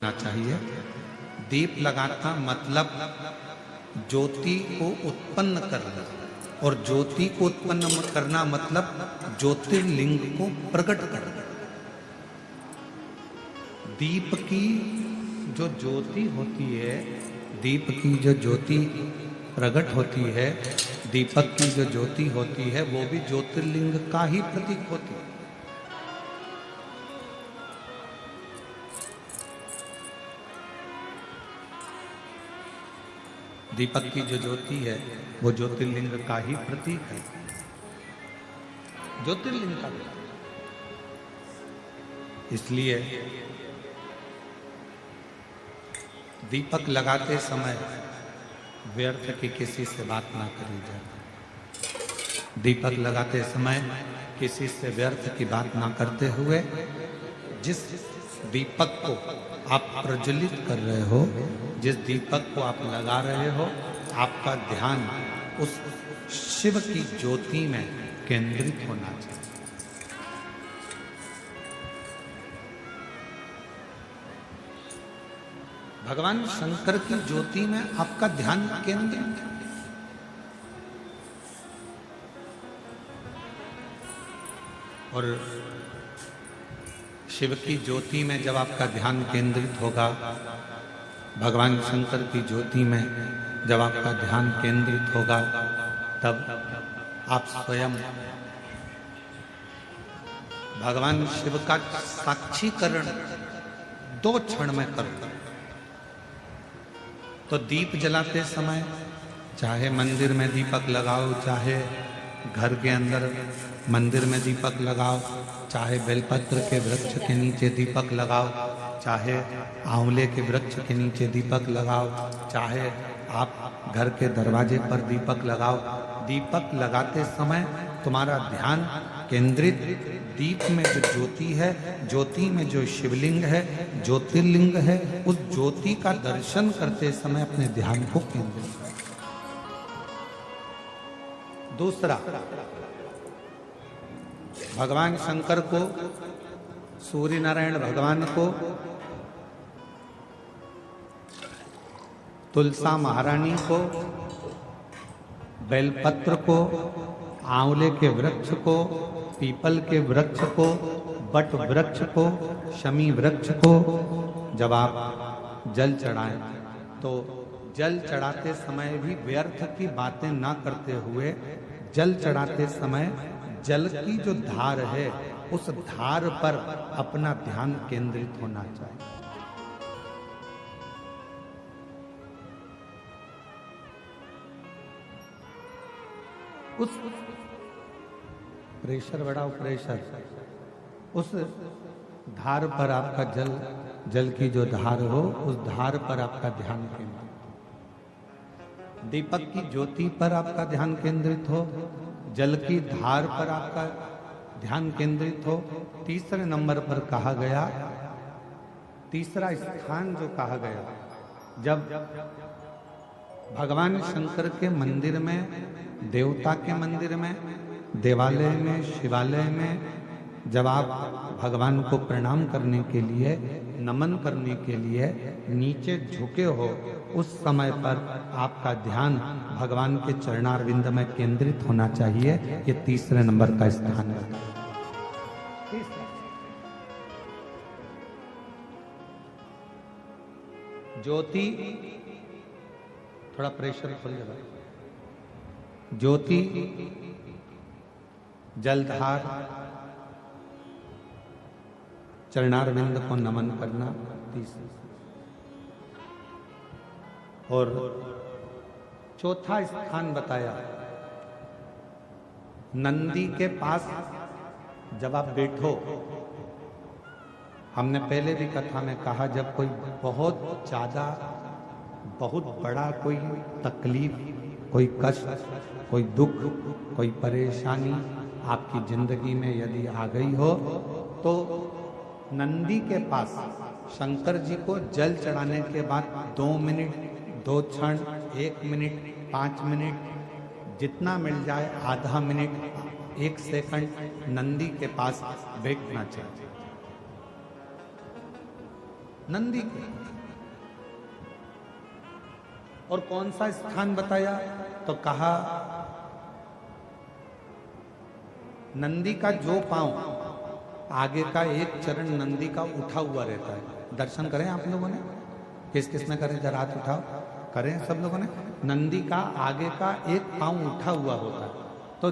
चाहिए। दीप लगाता मतलब ज्योति को उत्पन्न करना, और ज्योति को उत्पन्न करना मतलब ज्योतिर्लिंग को प्रकट करना। दीप की जो ज्योति होती है, दीप की जो ज्योति प्रकट होती है, दीपक की जो ज्योति होती है, वो भी ज्योतिर्लिंग का ही प्रतीक होती है। दीपक की जो ज्योति है वो ज्योतिर्लिंग का ही प्रतीक है, ज्योतिर्लिंग का प्रतीक। इसलिए दीपक लगाते समय व्यर्थ की किसी से बात ना करी जाए। दीपक लगाते समय किसी से व्यर्थ की बात ना करते हुए जिस दीपक को आप प्रज्वलित कर रहे हो, जिस दीपक को आप लगा रहे हो, आपका ध्यान उस शिव की ज्योति में केंद्रित होना चाहिए। भगवान शंकर की ज्योति में आपका ध्यान केंद्रित है। और शिव की ज्योति में जब आपका ध्यान केंद्रित होगा, भगवान शंकर की ज्योति में जब आपका ध्यान केंद्रित होगा, तब आप स्वयं भगवान शिव का साक्षीकरण 2 क्षण में करोगे। तो दीप जलाते समय चाहे मंदिर में दीपक लगाओ, चाहे घर के अंदर मंदिर में दीपक लगाओ, चाहे बेलपत्र के वृक्ष के नीचे दीपक लगाओ, चाहे आंवले के वृक्ष के नीचे दीपक लगाओ, चाहे आप घर के दरवाजे पर दीपक लगाओ। दीपक लगाते समय तुम्हारा ध्यान केंद्रित दीप में जो ज्योति है, ज्योति में जो शिवलिंग है, ज्योतिर्लिंग है, उस ज्योति का दर्शन करते समय अपने ध्यान को केंद्रित करो। दूसरा, भगवान शंकर को, सूर्य नारायण भगवान को, तुलसा महारानी को, बेलपत्र को, आंवले के वृक्ष को, पीपल के वृक्ष को, बट वृक्ष को, शमी वृक्ष को जब आप जल चढ़ाएं, तो जल चढ़ाते समय भी व्यर्थ की बातें ना करते हुए, जल चढ़ाते समय जल की जो धार है, उस धार पर अपना ध्यान केंद्रित होना चाहिए। उस प्रेशर बढ़ाओ, प्रेशर, उस धार पर आपका जल की जो धार हो, उस धार पर आपका ध्यान केंद्रित, दीपक की ज्योति पर आपका ध्यान केंद्रित हो, जल की धार पर आपका ध्यान केंद्रित हो। तीसरे नंबर पर कहा गया, तीसरा स्थान जो कहा गया, जब भगवान शंकर के मंदिर में, देवता के मंदिर में, देवालय में, शिवालय में जब आप भगवान को प्रणाम करने के लिए, नमन करने के लिए नीचे झुके हो, उस समय पर आपका ध्यान भगवान के चरणारविंद में केंद्रित होना चाहिए। ये तीसरे नंबर का स्थान है। ज्योति, थोड़ा प्रेशर खोल जाए। ज्योति, जलधार, चरणारविंद को नमन करना, तीसरा। और चौथा स्थान बताया, नंदी के पास जब आप बैठो, हमने पहले भी कथा में कहा, जब कोई बहुत ज्यादा, बहुत बड़ा कोई तकलीफ, कोई कष्ट, कोई दुख, कोई परेशानी आपकी जिंदगी में यदि आ गई हो, तो नंदी के पास शंकर जी को जल चढ़ाने के बाद 2 मिनट, 2 क्षण, 1 मिनट, 5 मिनट, जितना मिल जाए, आधा मिनट, 1 सेकंड नंदी के पास बैठना चाहिए। नंदी के। और कौन सा स्थान बताया? तो कहा नंदी का जो पांव आगे का एक चरण नंदी का उठा हुआ रहता है। दर्शन करें आप लोगों ने? किस किस ने करें? जरा हाथ उठाओ, करें सब लोगों ने। नंदी का आगे का एक पांव उठा हुआ होता है। तो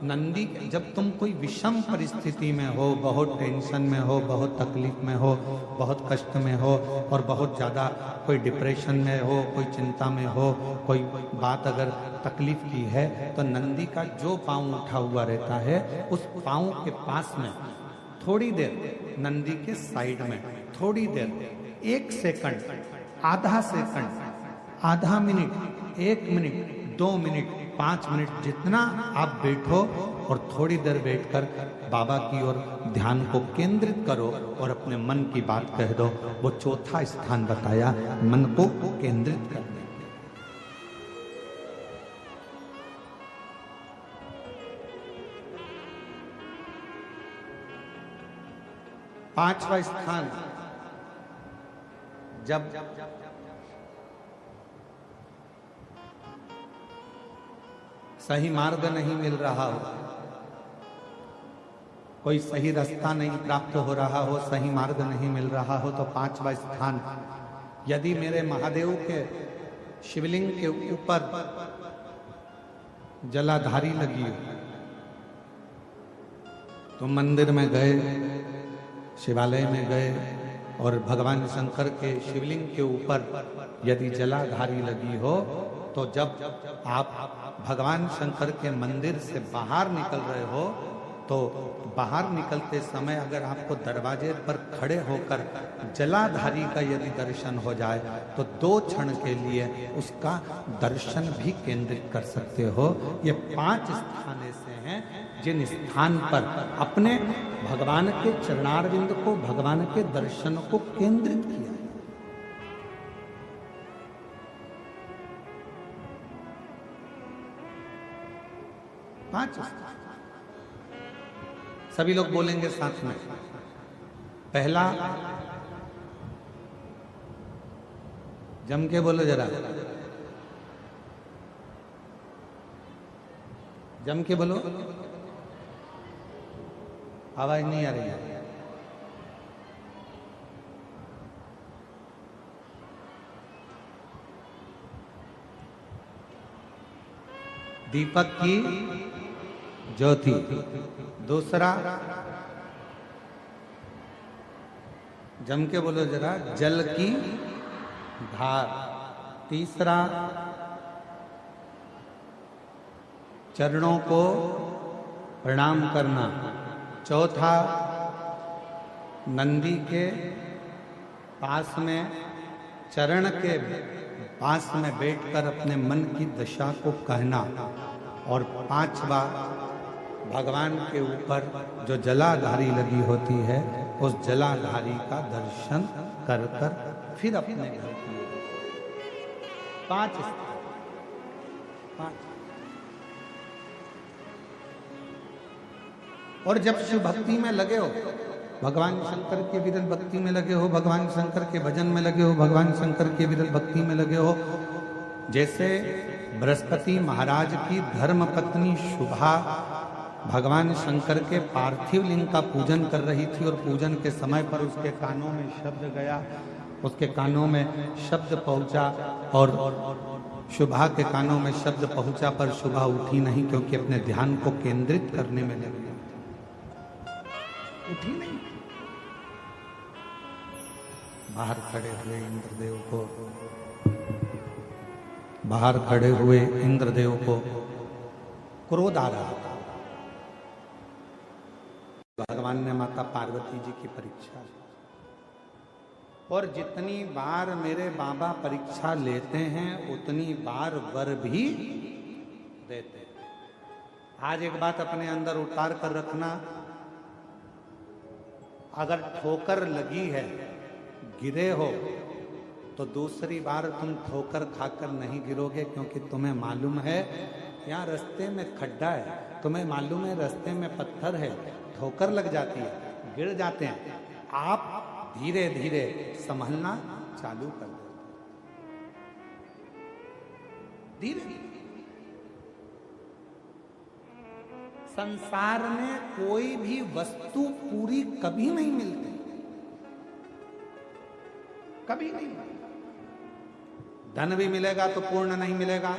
नंदी, जब तुम कोई विषम परिस्थिति में हो, बहुत टेंशन में हो, बहुत तकलीफ में हो, बहुत कष्ट में हो, और बहुत ज़्यादा कोई डिप्रेशन में हो, कोई चिंता में हो, कोई बात अगर तकलीफ की है, तो नंदी का जो पांव उठा हुआ रहता है, उस पांव के पास में थोड़ी देर, नंदी के साइड में थोड़ी देर, 1 सेकंड, आधा सेकंड, आधा मिनट, 1 मिनट, 2 मिनट, 5 मिनट, जितना आप बैठो और थोड़ी देर बैठकर बाबा की ओर ध्यान को केंद्रित करो और अपने मन की बात कह दो। वो चौथा स्थान बताया मन को केंद्रित करने। पांचवा स्थान, जब सही मार्ग नहीं मिल रहा हो, कोई सही रास्ता नहीं प्राप्त हो रहा हो, सही मार्ग नहीं मिल रहा हो, तो पांचवा स्थान, यदि मेरे महादेव के शिवलिंग के ऊपर जलाधारी लगी हो, तो मंदिर में गए, शिवालय में गए और भगवान शंकर के शिवलिंग के ऊपर यदि जलाधारी लगी हो, तो जब आप भगवान शंकर के मंदिर से बाहर निकल रहे हो, तो बाहर निकलते समय अगर आपको दरवाजे पर खड़े होकर जलाधारी का यदि दर्शन हो जाए, तो 2 क्षण के लिए उसका दर्शन भी केंद्रित कर सकते हो। ये 5 स्थान ऐसे हैं जिन स्थान पर अपने भगवान के चरणारविंद को, भगवान के दर्शन को केंद्रित किया। 5 सभी लोग बोलेंगे साथ में। पहला, जम के बोलो जरा, जम के बोलो, आवाज नहीं आ रही है। दीपक की ज्योति। दूसरा, जम के बोलो जरा, जल की धार। तीसरा, चरणों को प्रणाम करना। चौथा, नंदी के पास में, चरण के पास में बैठकर अपने मन की दशा को कहना। और 5वां, भगवान के ऊपर जो जलाधारी लगी होती है, उस जलाधारी का दर्शन कर कर फिर अपने घर की। 5 और जब शिव भक्ति में लगे हो, भगवान शंकर के विरल भक्ति में लगे हो, भगवान शंकर के भजन में लगे हो, भगवान शंकर के विरल भक्ति में लगे हो, जैसे बृहस्पति महाराज की धर्म पत्नी शुभा भगवान शंकर के पार्थिव लिंग का पूजन कर रही थी, और पूजन के समय पर उसके कानों में शब्द गया, उसके कानों में शब्द पहुंचा, और शुभा के कानों में शब्द पहुंचा, पर शुभा उठी नहीं, क्योंकि अपने ध्यान को केंद्रित करने में लगी, उठी नहीं। बाहर खड़े हुए इंद्रदेव को, बाहर खड़े हुए इंद्रदेव को क्रोध आ रहा था। भगवान ने माता पार्वती जी की परीक्षा ली, और जितनी बार मेरे बाबा परीक्षा लेते हैं, उतनी बार वर भी देते हैं। आज एक बात अपने अंदर उतार कर रखना, अगर ठोकर लगी है, गिरे हो, तो दूसरी बार तुम ठोकर खाकर नहीं गिरोगे, क्योंकि तुम्हें मालूम है यहाँ रास्ते में खड्डा है, तुम्हें मालूम है रास्ते में पत्थर है, ठोकर लग जाती है, गिर जाते हैं। आप धीरे धीरे संभलना चालू कर दो। धीरे धीरे संसार में कोई भी वस्तु पूरी कभी नहीं मिलती, कभी नहीं। धन भी मिलेगा तो पूर्ण नहीं मिलेगा,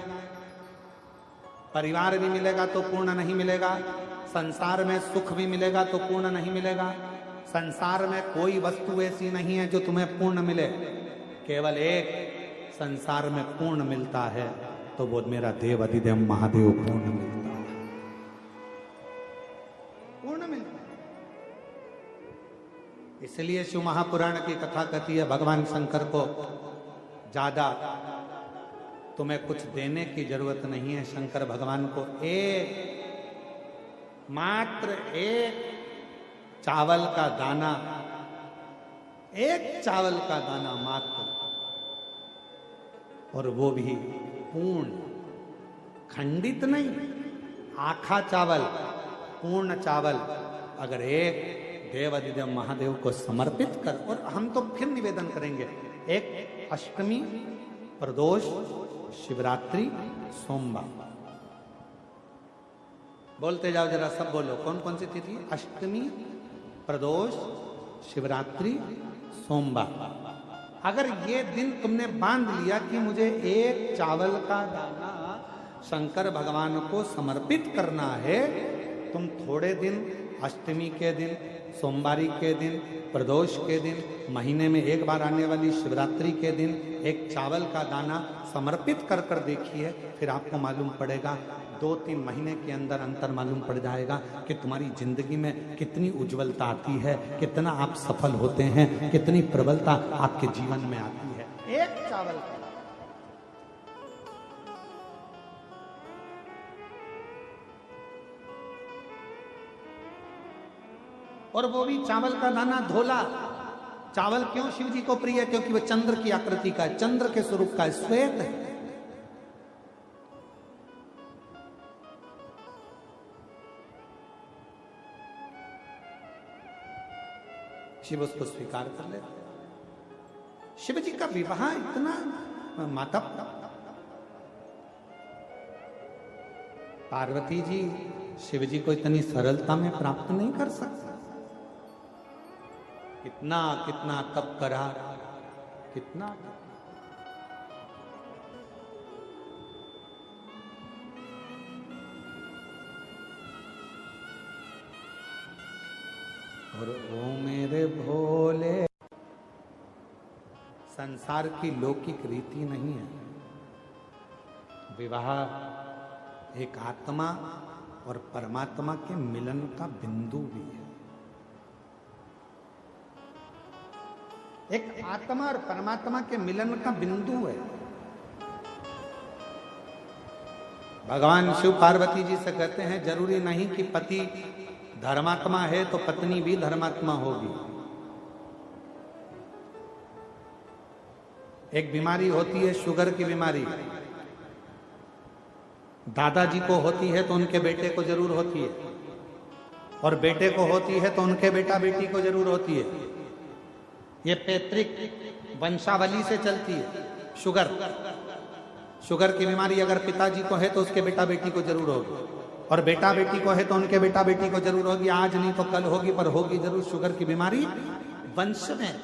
परिवार भी मिलेगा तो पूर्ण नहीं मिलेगा, संसार में सुख भी मिलेगा तो पूर्ण नहीं मिलेगा। संसार में कोई वस्तु ऐसी नहीं है जो तुम्हें पूर्ण मिले। केवल एक संसार में पूर्ण मिलता है, तो वो मेरा देव अधिदेव महादेव पूर्ण मिलता है, पूर्ण मिलता है। इसलिए शिव महापुराण की कथा कहती है भगवान शंकर को ज्यादा तुम्हें कुछ देने की जरूरत नहीं है। शंकर भगवान को मात्र एक चावल का दाना, एक चावल का दाना मात्र, और वो भी पूर्ण, खंडित नहीं, आखा चावल, पूर्ण चावल अगर एक देव अधिदेव महादेव को समर्पित कर। और हम तो फिर निवेदन करेंगे, एक अष्टमी, प्रदोष, शिवरात्रि, सोमवार, बोलते जाओ जरा, सब बोलो कौन कौन सी तिथि? अष्टमी, प्रदोष, शिवरात्रि, सोमवार। अगर ये दिन तुमने बांध लिया कि मुझे एक चावल का दाना शंकर भगवान को समर्पित करना है, तुम थोड़े दिन अष्टमी के दिन, सोमवारी के दिन, प्रदोष के दिन, महीने में एक बार आने वाली शिवरात्रि के दिन एक चावल का दाना समर्पित कर कर देखिए, फिर आपको मालूम पड़ेगा, 2-3 महीने के अंदर अंतर मालूम पड़ जाएगा कि तुम्हारी जिंदगी में कितनी उज्जवलता आती है, कितना आप सफल होते हैं, कितनी प्रबलता आपके जीवन में आती है। एक चावल का, और वो भी चावल का दाना धोला। चावल क्यों शिव जी को प्रिय है? क्योंकि वो चंद्र की आकृति का है, चंद्र के स्वरूप का है, श्वेत है। शिव उसको स्वीकार कर लेते। शिव जी का विवाह इतना माता पार्वती जी शिव जी को इतनी सरलता में प्राप्त नहीं कर सकते। कितना कितना तप करा, कितना, और ओ मेरे भोले, संसार की लौकिक रीति नहीं है। विवाह एक आत्मा और परमात्मा के मिलन का बिंदु भी है। एक आत्मा और परमात्मा के मिलन का बिंदु है। भगवान शिव पार्वती जी से कहते हैं, जरूरी नहीं कि पति धर्मात्मा है तो पत्नी भी धर्मात्मा होगी। एक बीमारी होती है शुगर की बीमारी, दादाजी को होती है तो उनके बेटे को जरूर होती है, और बेटे को होती है तो उनके बेटा बेटी को जरूर होती है। ये पैतृक वंशावली से चलती है। शुगर की बीमारी अगर पिताजी को है तो उसके बेटा बेटी को जरूर होगी, और बेटा बेटी को है तो उनके बेटा बेटी को जरूर होगी। आज नहीं तो कल होगी, पर होगी जरूर। शुगर की बीमारी वंश में,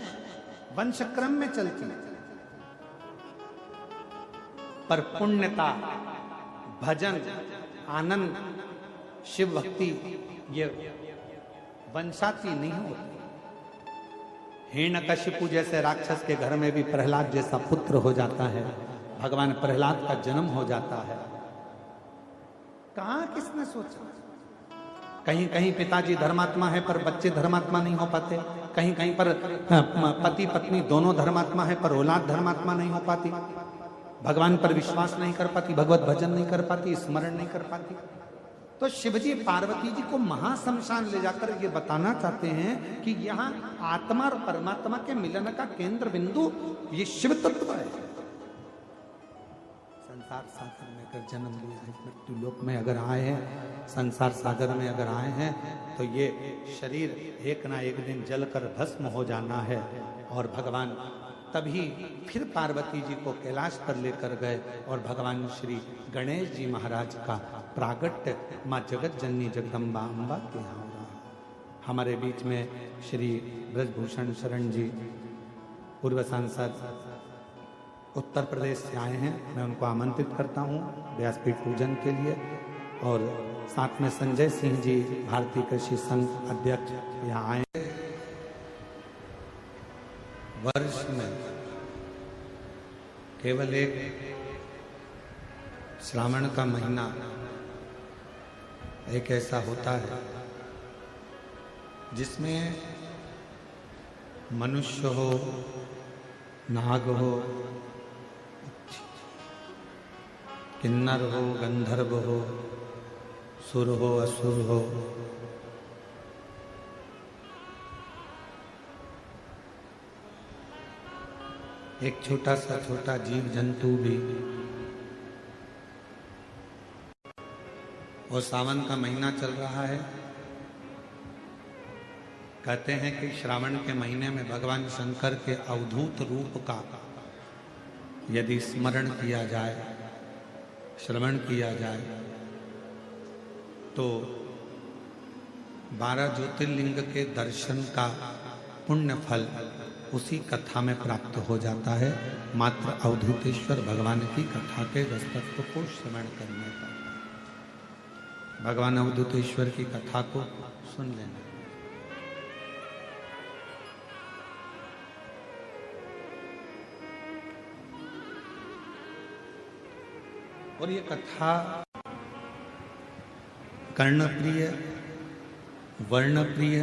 वंश क्रम में चलती है। पर पुण्यता, भजन, आनंद, शिव भक्ति ये वंशाती नहीं होती। हिरण्यकशिपु जैसे राक्षस के घर में भी प्रहलाद जैसा पुत्र हो जाता है, भगवान प्रहलाद का जन्म हो जाता है। कहां किसने सोचा? कहीं कहीं पिताजी धर्मात्मा है पर बच्चे धर्मात्मा नहीं हो पाते, कहीं कहीं पर पति पत्नी दोनों धर्मात्मा है पर औलाद धर्मात्मा नहीं हो पाती, भगवान पर विश्वास नहीं कर पाती, भगवत भजन नहीं कर पाती, स्मरण नहीं कर पाती। तो शिवजी पार्वती जी को महाशमशान ले जाकर ये बताना चाहते हैं कि यहाँ आत्मा और परमात्मा के मिलन का केंद्र बिंदु ये शिव तत्व है। संसार सागर में अगर जन्म लिए हैं, मृत्यु लोक में अगर आए हैं, संसार सागर में अगर आए हैं, तो ये शरीर एक ना एक दिन जलकर भस्म हो जाना है। और भगवान तभी फिर पार्वती जी को कैलाश पर लेकर गए और भगवान श्री गणेश जी महाराज का प्रागट्य माँ जगत जननी जगदम्बा अम्बा के यहाँ हो रहा है। हमारे बीच में श्री ब्रजभूषण शरण जी पूर्व सांसद उत्तर प्रदेश से आए हैं, मैं उनको आमंत्रित करता हूँ व्यासपीठ पूजन के लिए। और साथ में संजय सिंह जी भारतीय कृषि संघ अध्यक्ष यहाँ आए। वर्ष में केवल एक श्रावण का महीना एक ऐसा होता है जिसमें मनुष्य हो, नाग हो, किन्नर हो, गंधर्व हो, सुर हो, असुर हो, एक छोटा जीव जंतु भी। और सावन का महीना चल रहा है। कहते हैं कि श्रावण के महीने में भगवान शंकर के अवधूत रूप का यदि स्मरण किया जाए, श्रवण किया जाए, तो 12 ज्योतिर्लिंग के दर्शन का पुण्य फल उसी कथा में प्राप्त हो जाता है, मात्र अवधूतेश्वर भगवान की कथा के दस्तत्व को श्रवण करने पर। भगवान अवधूतेश्वर की कथा को सुन लेना। और ये कथा कर्णप्रिय, वर्णप्रिय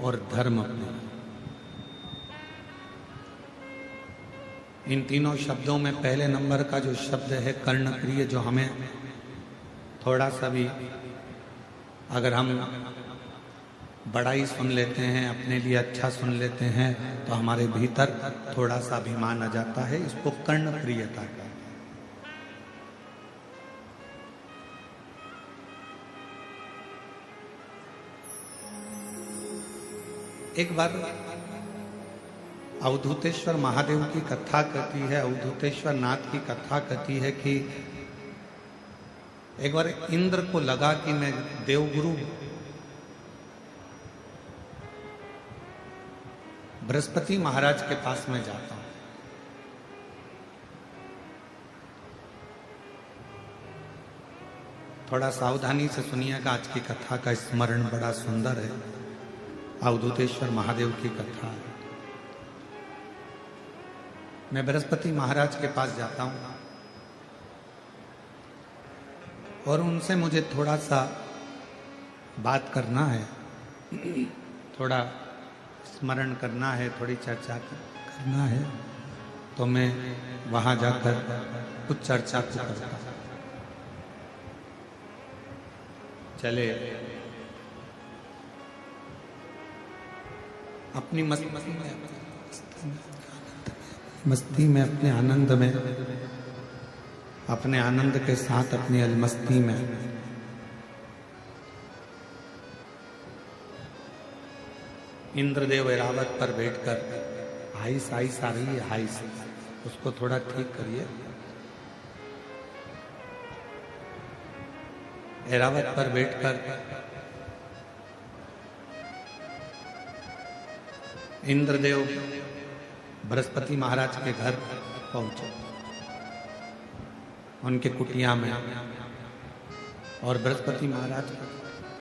और धर्मप्रिय, इन तीनों शब्दों में पहले नंबर का जो शब्द है कर्णप्रिय, जो हमें थोड़ा सा भी अगर हम बड़ाई सुन लेते हैं, अपने लिए अच्छा सुन लेते हैं, तो हमारे भीतर थोड़ा सा अभिमान आ जाता है। इसको कर्णप्रियता कहते हैं। एक बार अवधूतेश्वर महादेव की कथा कहती है, अवधूतेश्वर नाथ की कथा कहती है कि एक बार इंद्र को लगा कि मैं देवगुरु बृहस्पति महाराज के पास में जाता हूं। थोड़ा सावधानी से सुनिएगा, आज की कथा का स्मरण बड़ा सुंदर है। अवधूतेश्वर महादेव की कथा है। मैं बृहस्पति महाराज के पास जाता हूं और उनसे मुझे थोड़ा सा बात करना है, थोड़ा स्मरण करना है, थोड़ी चर्चा करना है। तो मैं वहां जाकर कुछ चर्चा को करता हूं। चले अपनी मस्ती में, अपने आनंद में, अपने आनंद के साथ अपनी अलमस्ती में इंद्रदेव ऐरावत पर बैठकर हाइस आ रही है, हाइस, उसको थोड़ा ठीक करिए। ऐरावत पर बैठकर इंद्रदेव बृहस्पति महाराज के घर पहुंचे, उनके कुटिया में। और बृहस्पति महाराज